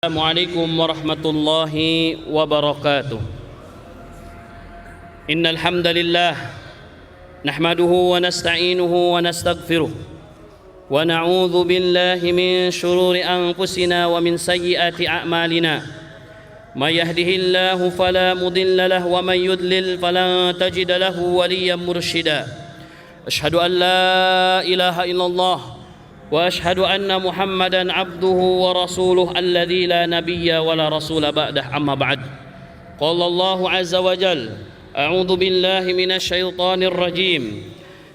Assalamualaikum warahmatullahi wabarakatuh. Innal hamdalillah nahmaduhu wa nasta'inuhu wa nastaghfiruh wa na'udzu billahi min shururi anfusina wa min sayyiati a'malina. May yahdihillahu fala mudilla lahu wa may yudlil falan tajida lahu waliyyan mursyida. Asyhadu an la ilaha illallah وأشهد أن محمدًا عبده ورسوله الذي لا نبي ولا رسول بعده أما بعد قال الله عز وجل أعوذ بالله من الشيطان الرجيم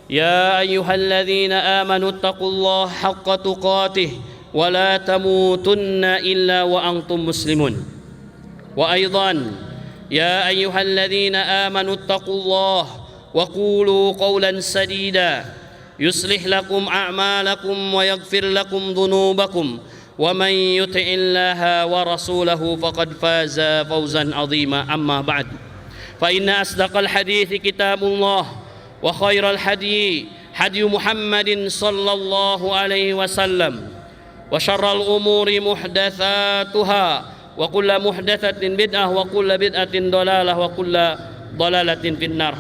يا أيها الذين آمنوا اتقوا الله حق تقاته ولا تموتن إلا وأنتم مسلمون وأيضا يا أيها الذين آمنوا اتقوا الله وقولوا قولا سديدا يصلح لكم أعمالكم ويغفر لكم ذنوبكم ومن يطع الله ورسوله فقد فاز فوزا عظيما أما بعد فإن أصدق الحديث كتاب الله وخير الهدي هدي محمد صلى الله عليه وسلم وشر الأمور محدثاتها وكل محدثة بدعة وكل بدعة ضلالة وكل ضلالة في النار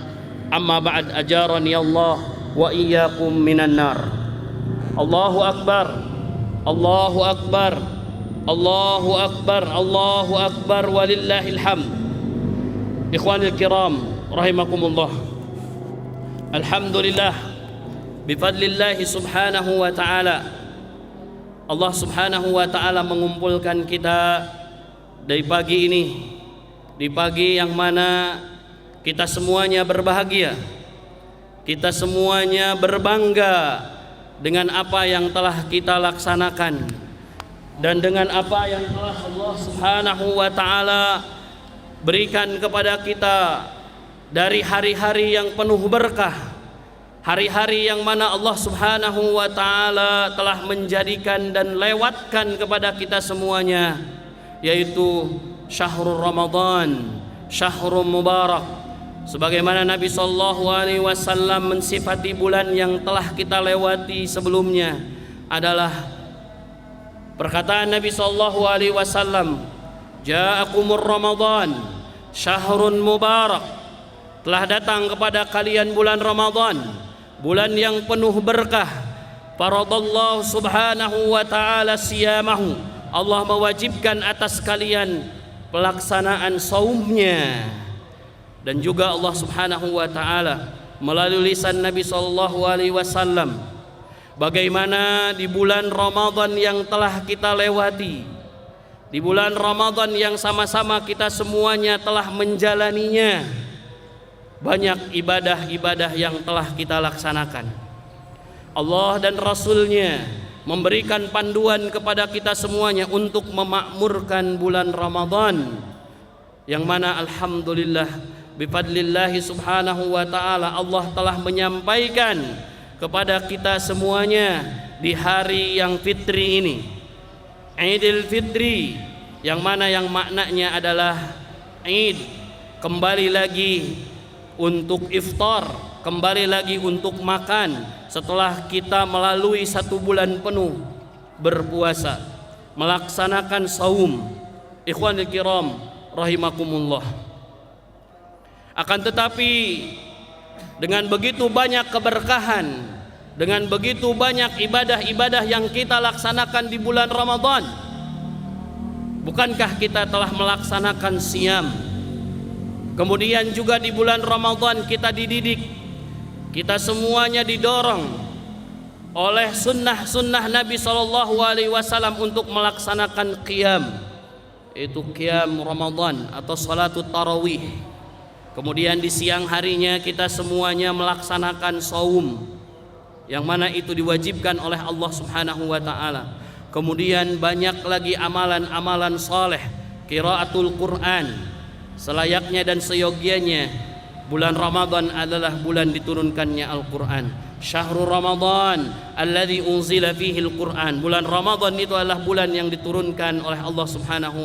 أما بعد أجارني الله wa iyyakum minan nar. Allahu akbar, Allahu akbar, Allahu akbar, Allahu akbar walillahil hamd. Ikhwanil kiram rahimakumullah. Alhamdulillah bifadlillahi subhanahu wa ta'ala, Allah subhanahu wa ta'ala mengumpulkan kita dari pagi ini, di pagi yang mana kita semuanya berbahagia, kita semuanya berbangga dengan apa yang telah kita laksanakan dan dengan apa yang telah Allah Subhanahu wa ta'ala berikan kepada kita dari hari-hari yang penuh berkah, hari-hari yang mana Allah Subhanahu wa ta'ala telah menjadikan dan lewatkan kepada kita semuanya, yaitu syahrul Ramadan, syahrul mubarak. Sebagaimana Nabi sallallahu alaihi wasallam mensifati bulan yang telah kita lewati sebelumnya adalah perkataan Nabi sallallahu alaihi wasallam, "Ja'akumur Ramadan, syahrun mubarak." Telah datang kepada kalian bulan Ramadan, bulan yang penuh berkah. Faradallahu subhanahu wa ta'ala siyamahu. Allah mewajibkan atas kalian pelaksanaan saumnya. Dan juga Allah Subhanahu wa ta'ala melalui lisan Nabi sallallahu alaihi wasallam bagaimana di bulan Ramadan yang telah kita lewati, di bulan Ramadan yang sama-sama kita semuanya telah menjalaninya, banyak ibadah-ibadah yang telah kita laksanakan. Allah dan Rasulnya memberikan panduan kepada kita semuanya untuk memakmurkan bulan Ramadan, yang mana alhamdulillah bifadlillahi subhanahu wa ta'ala Allah telah menyampaikan kepada kita semuanya di hari yang fitri ini, Idul Fitri, yang mana yang maknanya adalah Id, kembali lagi untuk iftar, kembali lagi untuk makan setelah kita melalui satu bulan penuh berpuasa, melaksanakan saum. Ikhwanul kiram rahimakumullah. Akan tetapi dengan begitu banyak keberkahan, dengan begitu banyak ibadah-ibadah yang kita laksanakan di bulan Ramadan, bukankah kita telah melaksanakan siam? Kemudian juga di bulan Ramadan kita dididik, kita semuanya didorong oleh sunnah-sunnah Nabi SAW untuk melaksanakan qiyam, yaitu qiyam Ramadan atau salatul tarawih. Kemudian di siang harinya kita semuanya melaksanakan saum, yang mana itu diwajibkan oleh Allah Subhanahu wa ta'ala. Kemudian banyak lagi amalan-amalan saleh, qiraatul Quran. Selayaknya dan seyogianya bulan Ramadan adalah bulan diturunkannya Al-Quran. Syahrul Ramadan alladzi unzila fihi Al-Quran. Bulan Ramadan itu adalah bulan yang diturunkan oleh Allah Subhanahu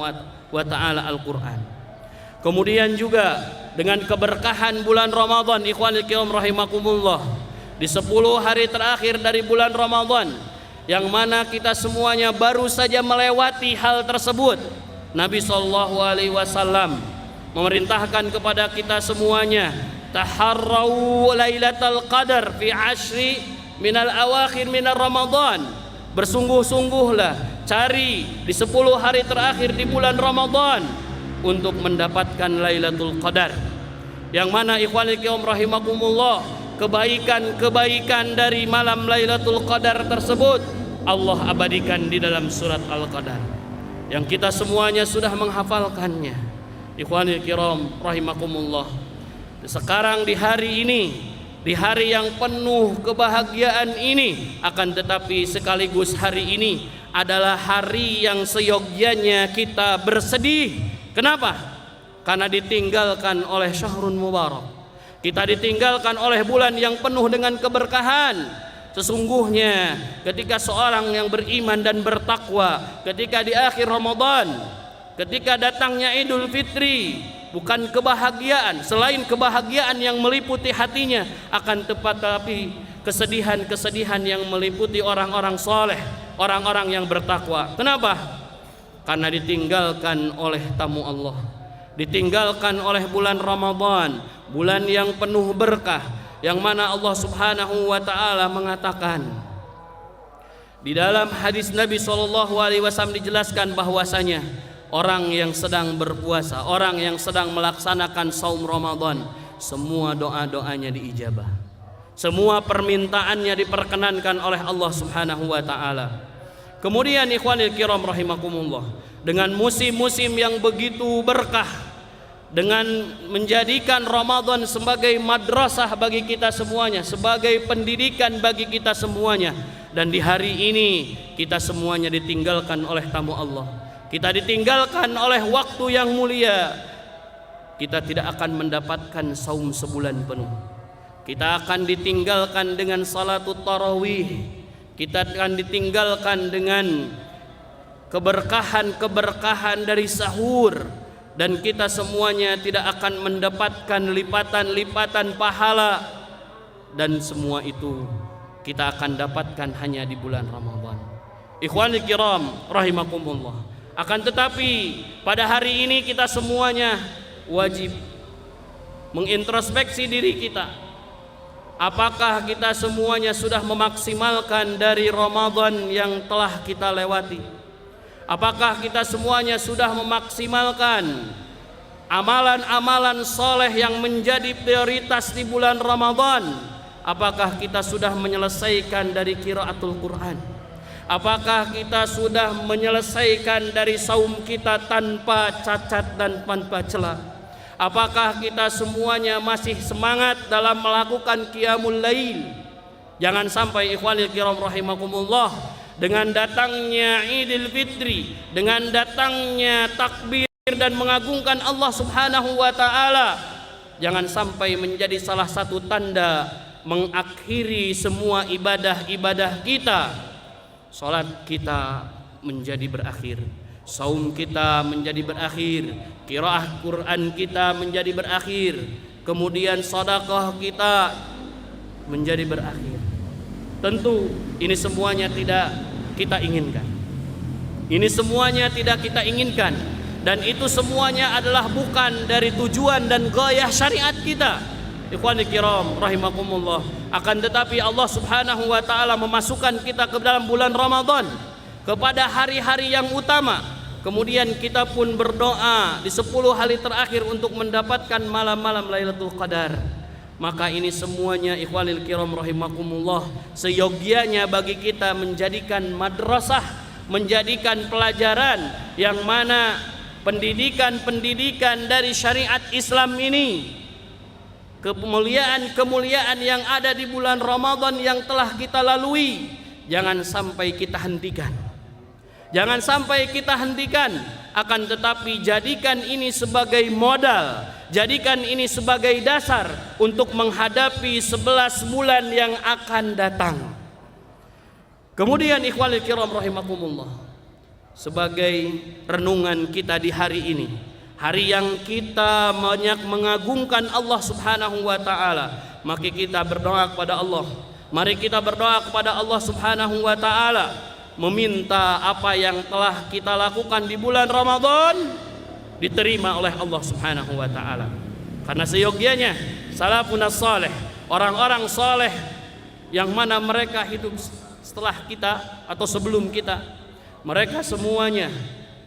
wa ta'ala Al-Quran. Kemudian juga dengan keberkahan bulan Ramadan, ikhwanil kiram rahimakumullah, di 10 hari terakhir dari bulan Ramadan yang mana kita semuanya baru saja melewati hal tersebut. Nabi SAW memerintahkan kepada kita semuanya, taharrau lailatul qadar fi ashri minal awakhir minar Ramadan. Bersungguh-sungguhlah cari di 10 hari terakhir di bulan Ramadan untuk mendapatkan Lailatul Qadar. Yang mana ikhwanul kiram rahimakumullah, kebaikan-kebaikan dari malam Lailatul Qadar tersebut Allah abadikan di dalam surat Al-Qadar yang kita semuanya sudah menghafalkannya. Ikhwanul kiram rahimakumullah, sekarang di hari ini, di hari yang penuh kebahagiaan ini, akan tetapi sekaligus hari ini adalah hari yang seyogyanya kita bersedih. Kenapa? Karena ditinggalkan oleh syahrun mubarak. Kita ditinggalkan oleh bulan yang penuh dengan keberkahan. Sesungguhnya ketika seorang yang beriman dan bertakwa, ketika di akhir Ramadan, ketika datangnya Idul Fitri, bukan kebahagiaan, selain kebahagiaan yang meliputi hatinya, akan tetapi kesedihan-kesedihan yang meliputi orang-orang soleh, orang-orang yang bertakwa. Kenapa? Karena ditinggalkan oleh tamu Allah, ditinggalkan oleh bulan Ramadan, bulan yang penuh berkah, yang mana Allah Subhanahu wa Ta'ala mengatakan di dalam hadis Nabi SAW dijelaskan bahwasanya orang yang sedang berpuasa, orang yang sedang melaksanakan saum Ramadan, semua doa-doanya diijabah, semua permintaannya diperkenankan oleh Allah Subhanahu wa Ta'ala. Kemudian ikhwanil kiram rahimakumullah, dengan musim-musim yang begitu berkah, dengan menjadikan Ramadan sebagai madrasah bagi kita semuanya, sebagai pendidikan bagi kita semuanya, dan di hari ini kita semuanya ditinggalkan oleh tamu Allah, kita ditinggalkan oleh waktu yang mulia, kita tidak akan mendapatkan saum sebulan penuh. Kita akan ditinggalkan dengan salatut tarawih, kita akan ditinggalkan dengan keberkahan-keberkahan dari sahur, dan kita semuanya tidak akan mendapatkan lipatan-lipatan pahala, dan semua itu kita akan dapatkan hanya di bulan Ramadan. Ikhwanul kiram rahimakumullah. Akan tetapi pada hari ini kita semuanya wajib mengintrospeksi diri kita. Apakah kita semuanya sudah memaksimalkan dari Ramadan yang telah kita lewati? Apakah kita semuanya sudah memaksimalkan amalan-amalan soleh yang menjadi prioritas di bulan Ramadan? Apakah kita sudah menyelesaikan dari qiraatul Quran? Apakah kita sudah menyelesaikan dari saum kita tanpa cacat dan tanpa celah? Apakah kita semuanya masih semangat dalam melakukan qiyamul lail? Jangan sampai ikhwanil kiram rahimakumullah, dengan datangnya Idul Fitri, dengan datangnya takbir dan mengagungkan Allah Subhanahu wa Ta'ala, jangan sampai menjadi salah satu tanda mengakhiri semua ibadah-ibadah kita. Salat kita menjadi berakhir, saum kita menjadi berakhir, qiraah Quran kita menjadi berakhir, kemudian sedekah kita menjadi berakhir. Tentu ini semuanya tidak kita inginkan. Ini semuanya tidak kita inginkan, dan itu semuanya adalah bukan dari tujuan dan gayah syariat kita. Ikhwanul kiram rahimakumullah. Akan tetapi Allah Subhanahu wa Ta'ala memasukkan kita ke dalam bulan Ramadan, kepada hari-hari yang utama. Kemudian kita pun berdoa di 10 hari terakhir untuk mendapatkan malam-malam Lailatul Qadar. Maka ini semuanya ikhwanil kiram rahimakumullah, seyogianya bagi kita menjadikan madrasah, menjadikan pelajaran yang mana pendidikan-pendidikan dari syariat Islam ini, kemuliaan-kemuliaan yang ada di bulan Ramadan yang telah kita lalui, jangan sampai kita hentikan. Jangan sampai kita hentikan, akan tetapi jadikan ini sebagai modal, jadikan ini sebagai dasar untuk menghadapi 11 bulan yang akan datang. Kemudian ikhwanul kiram rahimakumullah, sebagai renungan kita di hari ini, hari yang kita banyak mengagungkan Allah Subhanahu wa Ta'ala, maka kita berdoa kepada Allah, Mari kita berdoa kepada Allah Subhanahu wa taala, meminta apa yang telah kita lakukan di bulan Ramadan diterima oleh Allah Subhanahu wa taala. Karena seyogianya salafun saleh, orang-orang saleh yang mana mereka hidup setelah kita atau sebelum kita, mereka semuanya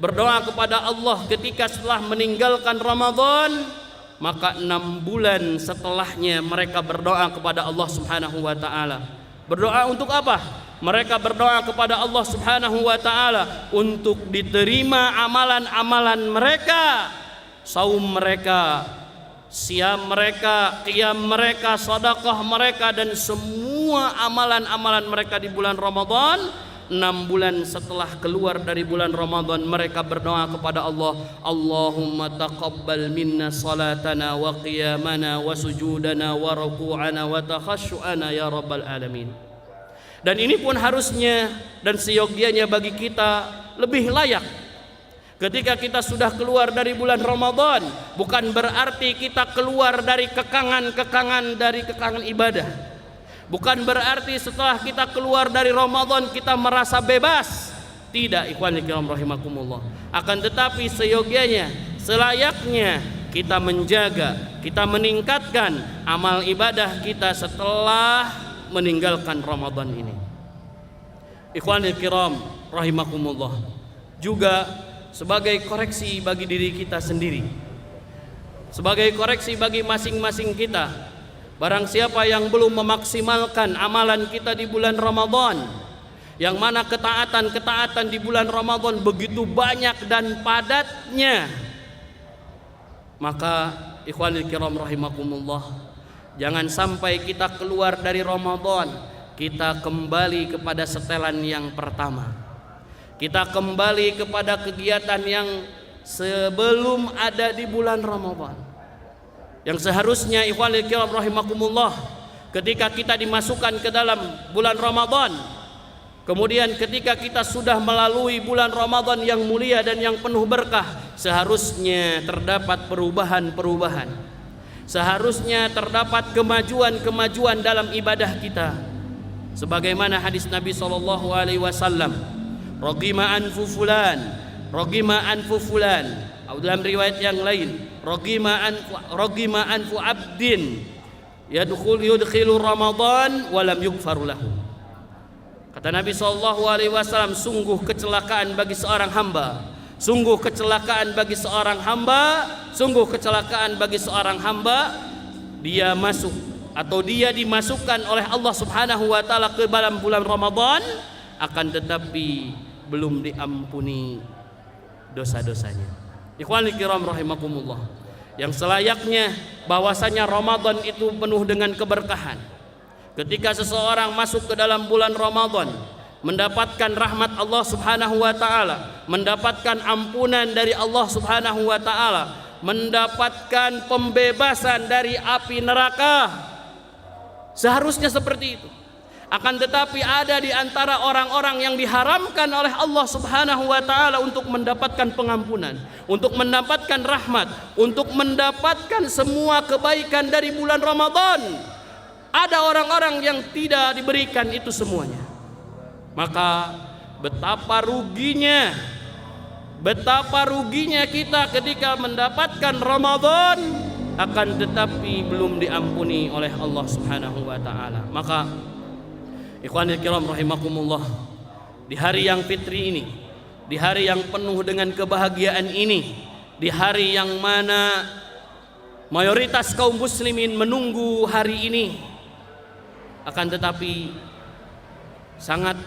berdoa kepada Allah ketika setelah meninggalkan Ramadan, maka 6 bulan setelahnya mereka berdoa kepada Allah Subhanahu wa taala. Berdoa untuk apa? Mereka berdoa kepada Allah Subhanahu wa taala untuk diterima amalan-amalan mereka, saum mereka, siam mereka, qiyam mereka, sedekah mereka, dan semua amalan-amalan mereka di bulan Ramadan. 6 bulan setelah keluar dari bulan Ramadan, mereka berdoa kepada Allah, Allahumma taqabbal minna salatana wa qiyamana wa sujudana wa ruku'ana wa takhashu'ana ya rabbal alamin. Dan ini pun harusnya dan seyogianya bagi kita lebih layak ketika kita sudah keluar dari bulan Ramadan. Bukan berarti kita keluar dari kekangan ibadah. Bukan berarti setelah kita keluar dari Ramadan kita merasa bebas. Tidak, ikhwani kiram rahimakumullah. Akan tetapi seyogianya, selayaknya kita menjaga, kita meningkatkan amal ibadah kita setelah meninggalkan Ramadan ini. Ikhwani kiram rahimakumullah. Juga sebagai koreksi bagi diri kita sendiri, sebagai koreksi bagi masing-masing kita. Barang siapa yang belum memaksimalkan amalan kita di bulan Ramadan, yang mana ketaatan di bulan Ramadan begitu banyak dan padatnya, maka ikhwanil kiram rahimakumullah, jangan sampai kita keluar dari Ramadan kita kembali kepada setelan yang pertama. Kita kembali kepada kegiatan yang sebelum ada di bulan Ramadan. Yang seharusnya ikhwanil kiram rahimakumullah, ketika kita dimasukkan ke dalam bulan Ramadan, kemudian ketika kita sudah melalui bulan Ramadan yang mulia dan yang penuh berkah, seharusnya terdapat perubahan-perubahan. Seharusnya terdapat kemajuan-kemajuan dalam ibadah kita. Sebagaimana hadis Nabi SAW, Rogima anfu fulan, Rogima anfu fulan. Dalam riwayat yang lain, Rogima anfu abdin yudkhilu Ramadan walam yughfaru lahu. Kata Nabi SAW, sungguh kecelakaan bagi seorang hamba, sungguh kecelakaan bagi seorang hamba, sungguh kecelakaan bagi seorang hamba, dia masuk atau dia dimasukkan oleh Allah Subhanahu wa taala ke dalam bulan Ramadan, akan tetapi belum diampuni dosa-dosanya. Ikhwanul kiram rahimakumullah, yang selayaknya bahwasanya Ramadan itu penuh dengan keberkahan. Ketika seseorang masuk ke dalam bulan Ramadan, mendapatkan rahmat Allah Subhanahu wa taala, mendapatkan ampunan dari Allah Subhanahu wa taala, mendapatkan pembebasan dari api neraka. Seharusnya seperti itu. Akan tetapi ada di antara orang-orang yang diharamkan oleh Allah Subhanahu wa taala untuk mendapatkan pengampunan, untuk mendapatkan rahmat, untuk mendapatkan semua kebaikan dari bulan Ramadan. Ada orang-orang yang tidak diberikan itu semuanya. Maka betapa ruginya kita ketika mendapatkan Ramadan akan tetapi belum diampuni oleh Allah Subhanahu wa taala. Maka ikhwanil kiram rahimakumullah, di hari yang fitri ini, di hari yang penuh dengan kebahagiaan ini, di hari yang mana mayoritas kaum muslimin menunggu hari ini, akan tetapi sangat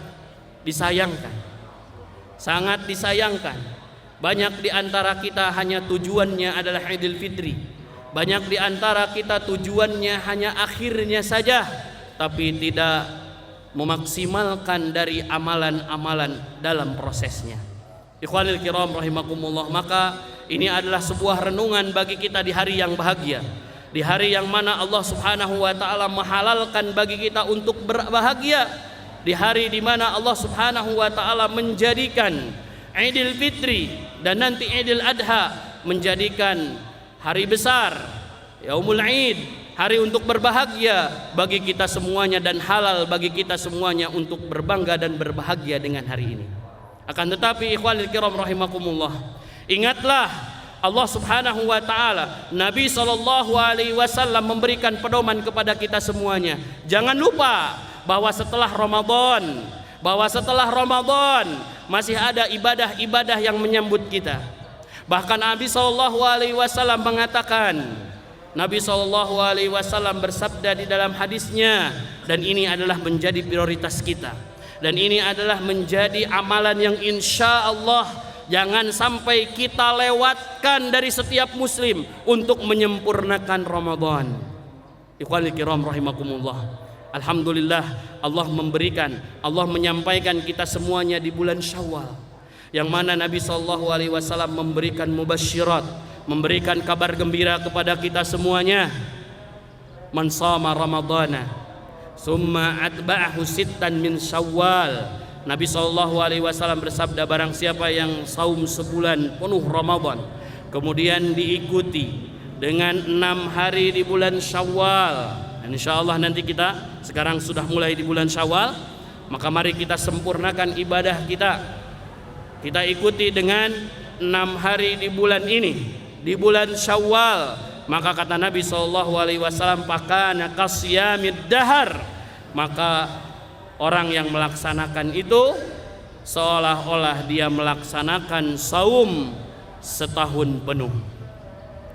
disayangkan, banyak di antara kita hanya tujuannya adalah Idul Fitri, banyak di antara kita tujuannya hanya akhirnya saja, tapi tidak memaksimalkan dari amalan-amalan dalam prosesnya. Ikhwanil kiram rahimakumullah, maka ini adalah sebuah renungan bagi kita di hari yang bahagia, di hari yang mana Allah Subhanahu wa taala menghalalkan bagi kita untuk berbahagia, di hari di mana Allah Subhanahu wa taala menjadikan Idul Fitri dan nanti Idul Adha menjadikan hari besar, Yaumul Id, hari untuk berbahagia bagi kita semuanya, dan halal bagi kita semuanya untuk berbangga dan berbahagia dengan hari ini. Akan tetapi ikhwanil kiram rahimakumullah, ingatlah Allah Subhanahu wa taala, Nabi sallallahu alaihi wasallam memberikan pedoman kepada kita semuanya. Jangan lupa bahwa setelah Ramadan masih ada ibadah-ibadah yang menyambut kita. Bahkan Nabi sallallahu alaihi wasallam mengatakan, Nabi sallallahu alaihi wasallam bersabda di dalam hadisnya, dan ini adalah menjadi prioritas kita, dan ini adalah menjadi amalan yang insya Allah jangan sampai kita lewatkan dari setiap muslim untuk menyempurnakan Ramadan. Ikhwanil kiram rahimakumullah, alhamdulillah Allah menyampaikan kita semuanya di bulan Syawal, yang mana Nabi sallallahu alaihi wasallam memberikan mubasyirat, memberikan kabar gembira kepada kita semuanya. Man shama ramadhana summa atba'ahu sittan min Syawal. Nabi sallallahu alaihi wasallam bersabda, barang siapa yang saum sebulan penuh Ramadan kemudian diikuti dengan 6 hari di bulan Syawal, dan insyaallah nanti kita sekarang sudah mulai di bulan Syawal, maka mari kita sempurnakan ibadah kita. Kita ikuti dengan 6 hari di bulan ini, di bulan Syawal. Maka kata Nabi sallallahu alaihi wasallam, pakana qasyamid dahar, maka orang yang melaksanakan itu seolah-olah dia melaksanakan saum setahun penuh.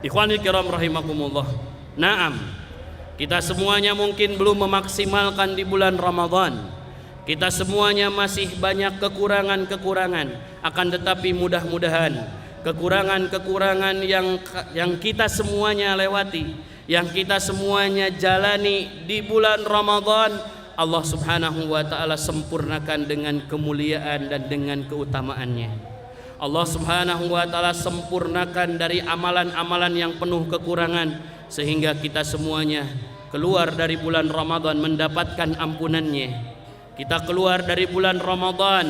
Ikhwanil kiram rahimakumullah. Naam, kita semuanya mungkin belum memaksimalkan di bulan Ramadan. Kita semuanya masih banyak kekurangan-kekurangan, akan tetapi mudah-mudahan kekurangan-kekurangan yang kita semuanya lewati, yang kita semuanya jalani di bulan Ramadan, Allah Subhanahu wa taala sempurnakan dengan kemuliaan dan dengan keutamaannya. Allah Subhanahu wa taala sempurnakan dari amalan-amalan yang penuh kekurangan, sehingga kita semuanya keluar dari bulan Ramadan mendapatkan ampunannya. Kita keluar dari bulan Ramadan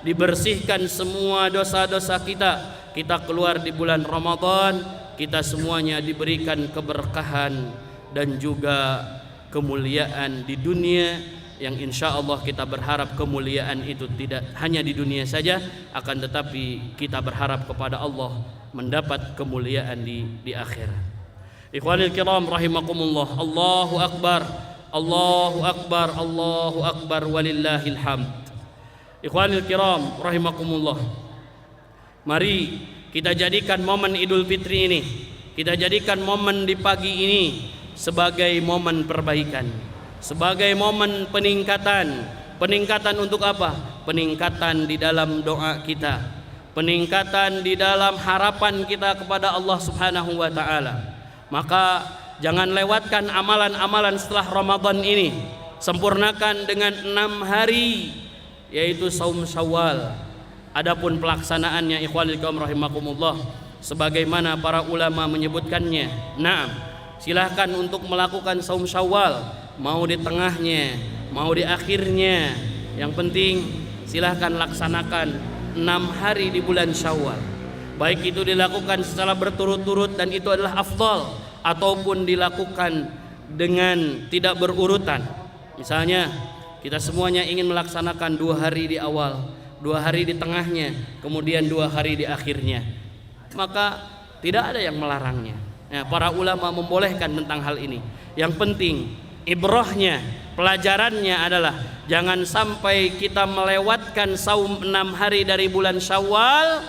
dibersihkan semua dosa-dosa kita. Kita keluar di bulan Ramadan, kita semuanya diberikan keberkahan dan juga kemuliaan di dunia, yang insya Allah kita berharap kemuliaan itu tidak hanya di dunia saja, akan tetapi kita berharap kepada Allah mendapat kemuliaan di akhirat. Ikhwanil kiram rahimakumullah. Allahu akbar, Allahu akbar, Allahu akbar, walillahil hamd. Ikhwanil kiram rahimakumullah, mari kita jadikan momen Idul Fitri ini, kita jadikan momen di pagi ini sebagai momen perbaikan, sebagai momen peningkatan. Peningkatan untuk apa? Peningkatan di dalam doa kita, peningkatan di dalam harapan kita kepada Allah Subhanahu wa taala. Maka jangan lewatkan amalan-amalan setelah Ramadan ini. Sempurnakan dengan 6 hari, yaitu saum Syawal. Adapun pelaksanaannya ikhwanil kaum rahimakumullah, sebagaimana para ulama menyebutkannya, naam, silahkan untuk melakukan saum Syawal, mau di tengahnya, mau di akhirnya. Yang penting silahkan laksanakan 6 hari di bulan Syawal. Baik itu dilakukan secara berturut-turut dan itu adalah afdal, ataupun dilakukan dengan tidak berurutan. Misalnya kita semuanya ingin melaksanakan 2 hari di awal, 2 hari di tengahnya, kemudian 2 hari di akhirnya, maka tidak ada yang melarangnya. Ya, para ulama membolehkan tentang hal ini. Yang penting ibrahnya, pelajarannya adalah jangan sampai kita melewatkan saum 6 hari dari bulan Syawal,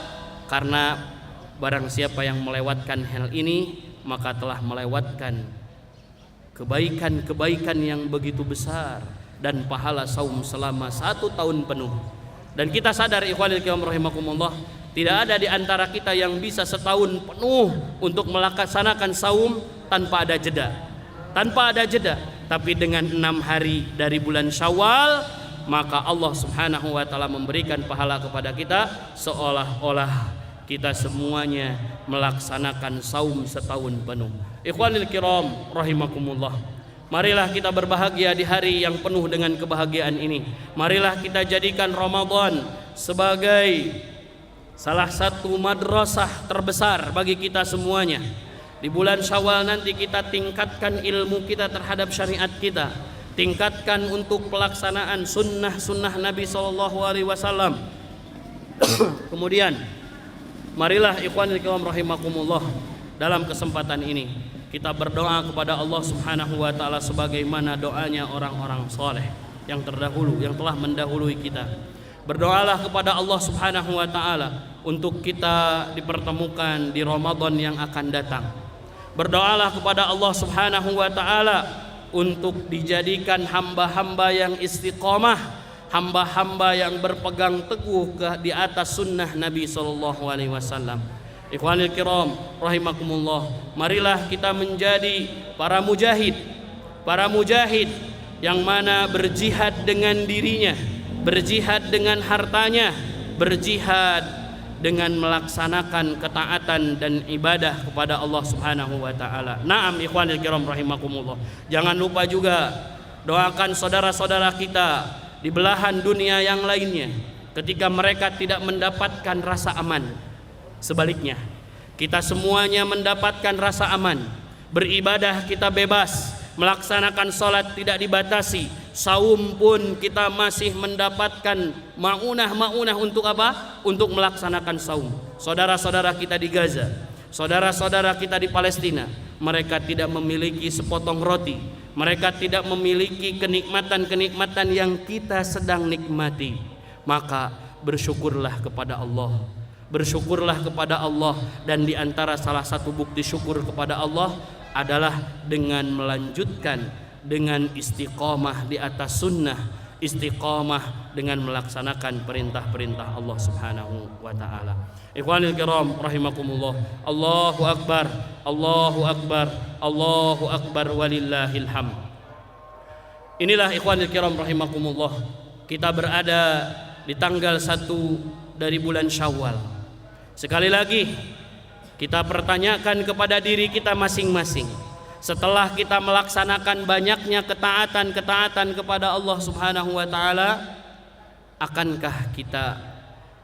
karena barang siapa yang melewatkan hal ini maka telah melewatkan kebaikan-kebaikan yang begitu besar dan pahala saum selama 1 tahun penuh. Dan kita sadar ikhwanil kiram rahimakumullah, tidak ada di antara kita yang bisa setahun penuh untuk melaksanakan saum tanpa ada jeda. Tanpa ada jeda. Tapi dengan 6 hari dari bulan Syawal, maka Allah Subhanahu wa taala memberikan pahala kepada kita seolah-olah kita semuanya melaksanakan saum setahun penuh. Ikhwanil kiram rahimakumullah, marilah kita berbahagia di hari yang penuh dengan kebahagiaan ini. Marilah kita jadikan Ramadan sebagai salah satu madrasah terbesar bagi kita semuanya. Di bulan Syawal nanti kita tingkatkan ilmu kita terhadap syariat kita, tingkatkan untuk pelaksanaan sunnah Nabi SAW. Kemudian marilah ikhwanil kiram rahimakumullah, dalam kesempatan ini kita berdoa kepada Allah Subhanahu wa taala sebagaimana doanya orang-orang soleh yang terdahulu, yang telah mendahului kita. Berdoalah kepada Allah Subhanahu wa taala untuk kita dipertemukan di Ramadan yang akan datang. Berdoalah kepada Allah Subhanahu wa taala untuk dijadikan hamba-hamba yang istiqomah, hamba-hamba yang berpegang teguh di atas sunnah Nabi SAW. Ikhwanil kiram rahimakumullah, marilah kita menjadi para mujahid yang mana berjihad dengan dirinya, berjihad dengan hartanya, berjihad dengan melaksanakan ketaatan dan ibadah kepada Allah Subhanahu wa taala. Naam ikhwanil kiram rahimakumullah. Jangan lupa juga doakan saudara-saudara kita di belahan dunia yang lainnya ketika mereka tidak mendapatkan rasa aman. Sebaliknya, kita semuanya mendapatkan rasa aman. Beribadah kita bebas, melaksanakan sholat tidak dibatasi, saum pun kita masih mendapatkan maunah untuk apa? Untuk melaksanakan saum. Saudara-saudara kita di Gaza, saudara-saudara kita di Palestina, mereka tidak memiliki sepotong roti, mereka tidak memiliki kenikmatan-kenikmatan yang kita sedang nikmati. Maka bersyukurlah kepada Allah. Bersyukurlah kepada Allah, dan di antara salah satu bukti syukur kepada Allah adalah dengan melanjutkan dengan istiqomah di atas sunnah, istiqomah dengan melaksanakan perintah-perintah Allah Subhanahu wa taala. Ikhwanil kiram rahimakumullah. Allahu akbar, Allahu akbar, Allahu akbar walillahil hamd. Inilah ikhwanil kiram rahimakumullah, kita berada di tanggal 1 dari bulan Syawal. Sekali lagi kita pertanyakan kepada diri kita masing-masing, setelah kita melaksanakan banyaknya ketaatan kepada Allah Subhanahu wa taala, akankah kita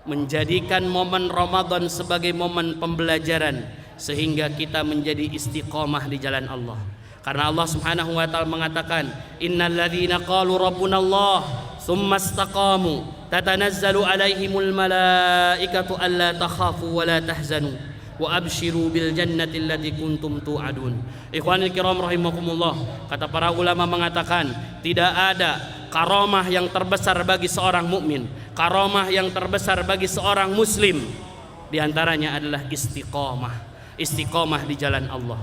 menjadikan momen Ramadan sebagai momen pembelajaran sehingga kita menjadi istiqomah di jalan Allah? Karena Allah Subhanahu wa taala mengatakan, innal ladzina qalu rabbunallah tsumma istaqamu tatanazzalu alaihimul malaikatu alla takhafu wa la tahzanu wa abshiru bil jannati allati kuntum tu'adun. Ikhwanil kiram rahimakumullah, kata para ulama mengatakan, tidak ada karamah yang terbesar bagi seorang mukmin, karamah yang terbesar bagi seorang muslim, di antaranya adalah istiqomah di jalan Allah.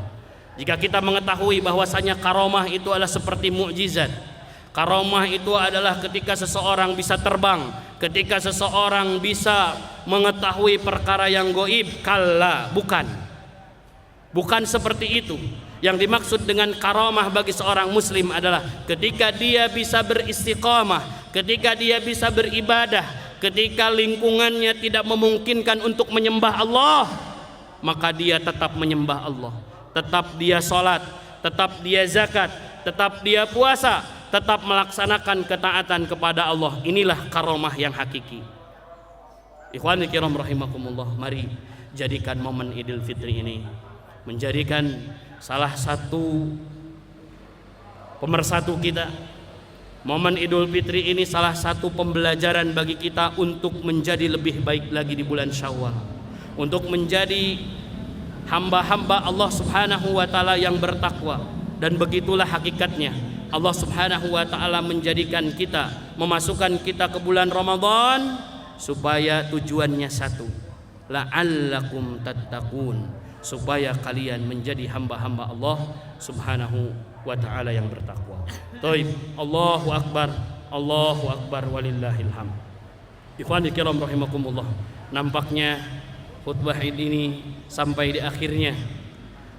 Jika kita mengetahui bahwasanya karamah itu adalah seperti mukjizat, karamah itu adalah ketika seseorang bisa terbang, ketika seseorang bisa mengetahui perkara yang gaib, kalla, bukan seperti itu. Yang dimaksud dengan karamah bagi seorang muslim adalah ketika dia bisa beristiqamah, ketika dia bisa beribadah, ketika lingkungannya tidak memungkinkan untuk menyembah Allah, maka dia tetap menyembah Allah, tetap dia sholat, tetap dia zakat, tetap dia puasa, tetap melaksanakan ketaatan kepada Allah. Inilah karamah yang hakiki. Ikhwani kiram rahimakumullah, mari jadikan momen Idul Fitri ini menjadikan salah satu pemersatu kita. Momen Idul Fitri ini salah satu pembelajaran bagi kita untuk menjadi lebih baik lagi di bulan Syawal, untuk menjadi hamba-hamba Allah Subhanahu wa taala yang bertakwa. Dan begitulah hakikatnya Allah Subhanahu wa taala menjadikan kita, memasukkan kita ke bulan Ramadan supaya tujuannya satu, la'allakum tattaqun, supaya kalian menjadi hamba-hamba Allah Subhanahu wa taala yang bertakwa. Taib, Allahu akbar, Allahu akbar walillahil hamd. Ikhwani kiram rahimakumullah, nampaknya khutbah ini sampai di akhirnya.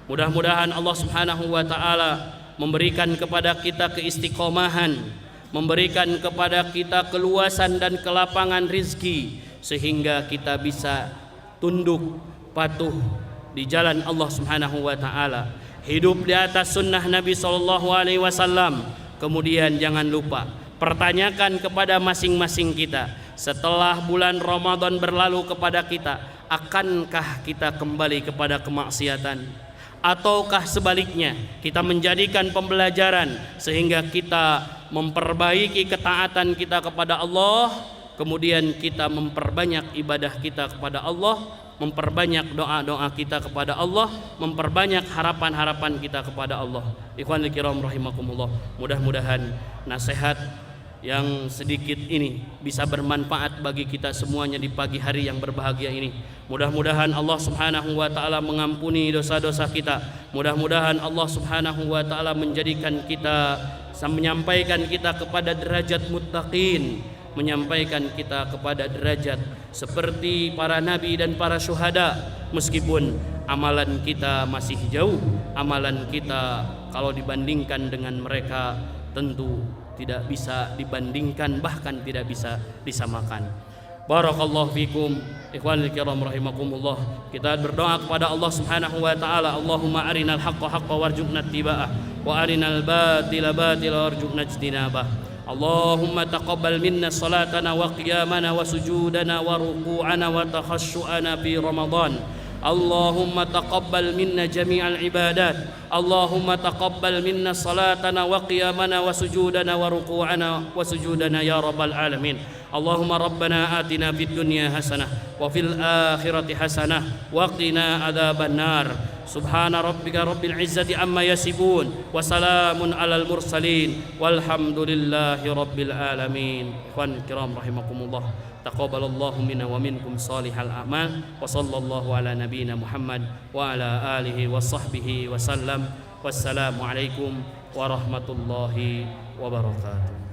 Mudah-mudahan Allah Subhanahu wa taala memberikan kepada kita keistiqomahan, memberikan kepada kita keluasan dan kelapangan rizki, sehingga kita bisa tunduk patuh di jalan Allah Subhanahu wa taala, hidup di atas sunnah Nabi SAW. Kemudian jangan lupa pertanyakan kepada masing-masing kita, setelah bulan Ramadan berlalu kepada kita, akankah kita kembali kepada kemaksiatan? ataukah sebaliknya kita menjadikan pembelajaran sehingga kita memperbaiki ketaatan kita kepada Allah, kemudian kita memperbanyak ibadah kita kepada Allah, memperbanyak doa-doa kita kepada Allah, memperbanyak harapan-harapan kita kepada Allah. Ikhwanul kiram rahimakumullah, mudah-mudahan nasihat yang sedikit ini bisa bermanfaat bagi kita semuanya di pagi hari yang berbahagia ini. Mudah-mudahan Allah Subhanahu wa taala mengampuni dosa-dosa kita. Mudah-mudahan Allah Subhanahu wa taala menjadikan kita, menyampaikan kita kepada derajat muttaqin, menyampaikan kita kepada derajat seperti para nabi dan para syuhada. Meskipun amalan kita masih jauh, amalan kita kalau dibandingkan dengan mereka tentu tidak bisa dibandingkan, bahkan tidak bisa disamakan. Barakallahu fikum ikhwanul kiram rahimakumullah. Kita berdoa kepada Allah Subhanahu wa taala, Allahumma arinal haqqa haqqa warzuqna ittiba'ah wa arinal batila batila warzuqna ijtinabah. Allahumma taqabbal minna salatana wa qiyamana wa sujudana wa ruku'ana wa takhashu'ana fi Ramadan. Allahumma taqabbal minna jami'al ibadat. Allahumma taqabbal minna salatana wa qiyamana wa sujudana wa ruku'ana wa sujudana ya rabbal alamin. Allahumma rabbana atina fid dunya hasanah wa fil akhirati hasanah wa qina adzaban nar. Subhana rabbika rabbil izzati amma yasifun wa salamun alal mursalin walhamdulillahi rabbil alamin. Ikhwan kiram rahimakumullah, taqabbalallahu minna wa minkum salihal a'mal wa sallallahu ala nabiyyina Muhammad wa ala alihi wa sahbihi wa sallam. Wassalamu alaikum warahmatullahi wabarakatuh.